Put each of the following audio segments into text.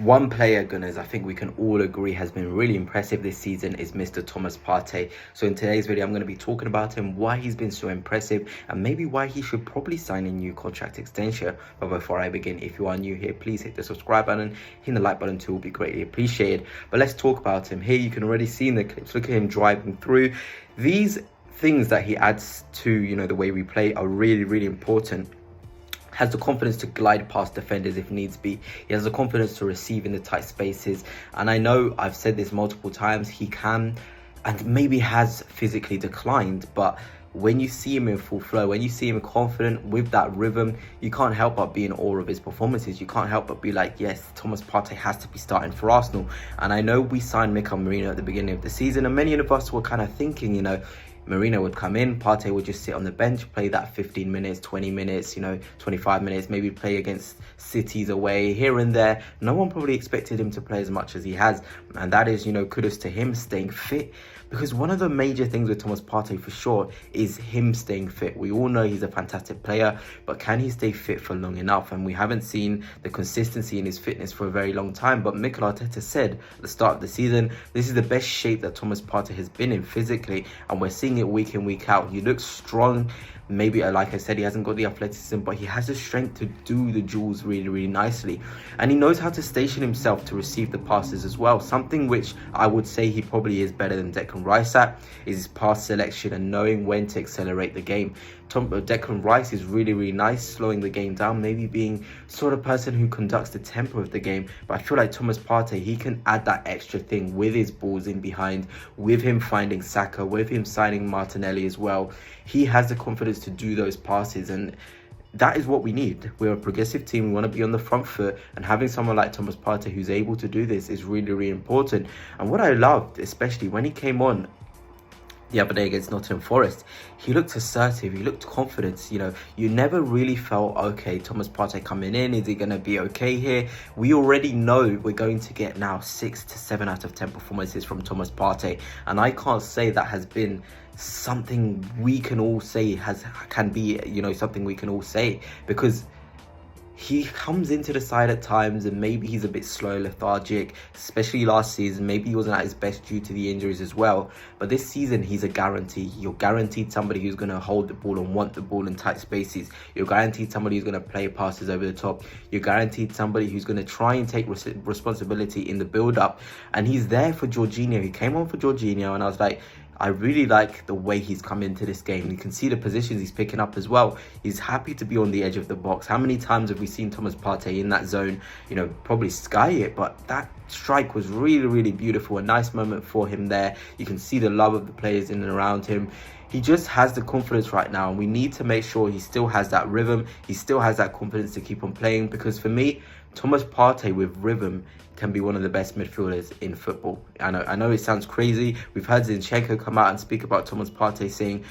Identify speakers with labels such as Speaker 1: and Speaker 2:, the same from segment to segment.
Speaker 1: One player, Gunners, I think we can all agree has been really impressive this season is Mr. Thomas Partey. So in today's video, I'm going to be talking about him, why he's been so impressive, and maybe why he should probably sign a new contract extension. But before I begin, if you are new here, please hit the subscribe button, hit the like button too, will be greatly appreciated. But let's talk about him. Here you can already see in the clips, look at him driving through. These things that he adds to, the way we play are really, really important. Has the confidence to glide past defenders if needs be. He has the confidence to receive in the tight spaces. And I know I've said this multiple times, he can and maybe has physically declined, but when you see him in full flow, when you see him confident with that rhythm, you can't help but be in awe of his performances. You can't help but be like, yes, Thomas Partey has to be starting for Arsenal. And I know we signed Mikel Merino at the beginning of the season, and many of us were kind of thinking, Merino would come in, Partey would just sit on the bench, play that 15 minutes, 20 minutes, 25 minutes, maybe play against cities away here and there. No one probably expected him to play as much as he has. And that is, kudos to him staying fit. Because one of the major things with Thomas Partey for sure is him staying fit. We all know he's a fantastic player, but can he stay fit for long enough? And we haven't seen the consistency in his fitness for a very long time. But Mikel Arteta said at the start of the season, this is the best shape that Thomas Partey has been in physically. And we're seeing it week in, week out. He looks strong. Maybe, like I said, he hasn't got the athleticism, but he has the strength to do the duels really, really nicely. And he knows how to station himself to receive the passes as well. Something which I would say he probably is better than Declan Rice at is his pass selection and knowing when to accelerate the game. Declan Rice is really, really nice, slowing the game down, maybe being sort of person who conducts the tempo of the game. But I feel like Thomas Partey, he can add that extra thing with his balls in behind, with him finding Saka, with him signing Martinelli as well. He has the confidence to do those passes, and that is what we need. We're a progressive team. We want to be on the front foot, and having someone like Thomas Partey who's able to do this is really, really important. And what I loved, especially when he came on the other day against Nottingham Forest, he looked assertive, he looked confident. You never really felt, okay, Thomas Partey coming in, is he going to be okay here? We already know we're going to get now 6 to 7 out of 10 performances from Thomas Partey, and I can't say that has been something we can all say can be something we can all say, because he comes into the side at times and maybe he's a bit slow, lethargic, especially last season. Maybe he wasn't at his best due to the injuries as well. But this season, he's a guarantee. You're guaranteed somebody who's going to hold the ball and want the ball in tight spaces. You're guaranteed somebody who's going to play passes over the top. You're guaranteed somebody who's going to try and take responsibility in the build-up. And he's there for Jorginho. He came on for Jorginho, and I was like, I really like the way he's come into this game. You can see the positions he's picking up as well. He's happy to be on the edge of the box. How many times have we seen Thomas Partey in that zone, probably sky it, but that strike was really, really beautiful. A nice moment for him there. You can see the love of the players in and around him. He just has the confidence right now, and we need to make sure he still has that rhythm. He still has that confidence to keep on playing, because for me, Thomas Partey with rhythm can be one of the best midfielders in football. I know it sounds crazy. We've heard Zinchenko come out and speak about Thomas Partey saying,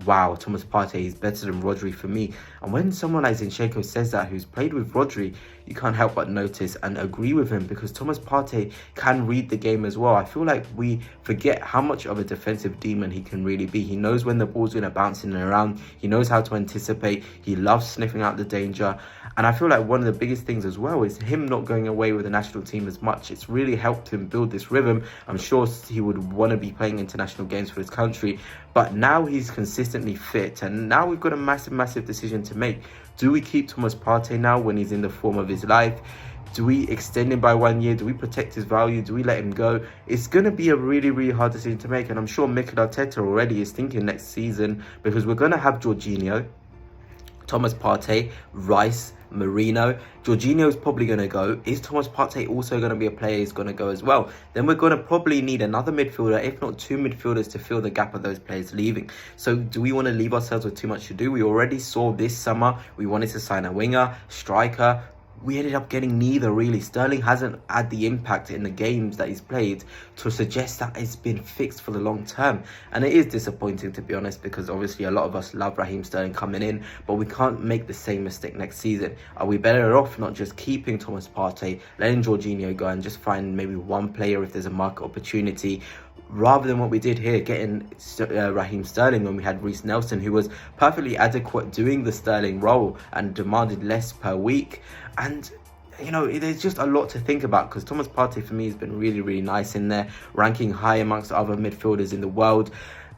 Speaker 1: wow, Thomas Partey is better than Rodri for me. And when someone like Zinchenko says that, who's played with Rodri, you can't help but notice and agree with him, because Thomas Partey can read the game as well. I feel like we forget how much of a defensive demon he can really be. He knows when the ball's going to bounce in and around. He knows how to anticipate. He loves sniffing out the danger. And I feel like one of the biggest things as well is him not going away with the national team as much. It's really helped him build this rhythm. I'm sure he would want to be playing international games for his country. But now he's consistently fit. And now we've got a massive, massive decision to make. Do we keep Thomas Partey now when he's in the form of his life? Do we extend him by 1 year? Do we protect his value? Do we let him go? It's going to be a really, really hard decision to make. And I'm sure Mikel Arteta already is thinking next season, because we're going to have Jorginho, Thomas Partey, Rice, Merino. Jorginho is probably going to go. Is Thomas Partey also going to be a player who's going to go as well? Then we're going to probably need another midfielder, if not 2 midfielders, to fill the gap of those players leaving. So do we want to leave ourselves with too much to do? We already saw this summer we wanted to sign a winger, striker. We ended up getting neither, really. Sterling hasn't had the impact in the games that he's played to suggest that it's been fixed for the long term. And it is disappointing, to be honest, because obviously a lot of us love Raheem Sterling coming in, but we can't make the same mistake next season. Are we better off not just keeping Thomas Partey, letting Jorginho go, and just find maybe one player if there's a market opportunity, rather than what we did here, getting Raheem Sterling when we had Reece Nelson, who was perfectly adequate doing the Sterling role and demanded less per week? And you know, there's just a lot to think about, because Thomas Partey for me has been really, really nice in there, ranking high amongst other midfielders in the world.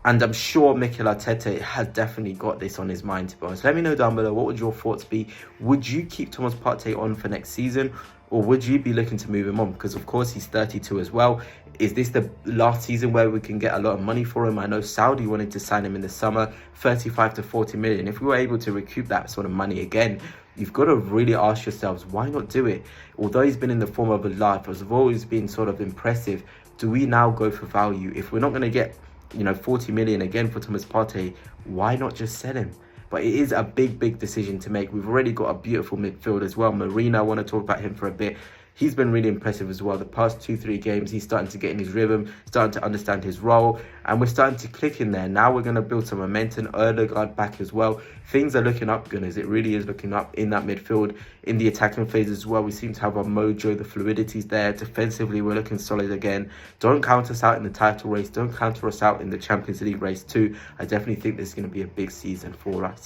Speaker 1: And I'm sure Mikel Arteta has definitely got this on his mind, to be honest. Let me know down below, what would your thoughts be? Would you keep Thomas Partey on for next season, or would you be looking to move him on? Because, of course, he's 32 as well. Is this the last season where we can get a lot of money for him? I know Saudi wanted to sign him in the summer, 35 to 40 million. If we were able to recoup that sort of money again, you've got to really ask yourselves, why not do it? Although he's been in the form of a life, has always been sort of impressive, do we now go for value? If we're not going to get, you know, 40 million again for Thomas Partey, why not just sell him? But it is a big decision to make. We've already got a beautiful midfield as well. Marina, I want to talk about him for a bit. He's been really impressive as well. The past 2-3 games, he's starting to get in his rhythm, starting to understand his role, and we're starting to click in there. Now we're going to build some momentum. Erdegaard back as well. Things are looking up, Gunners. It really is looking up in that midfield. In the attacking phase as well, we seem to have our mojo. The fluidity's there. Defensively, we're looking solid again. Don't count us out in the title race. Don't count us out in the Champions League race too. I definitely think this is going to be a big season for us.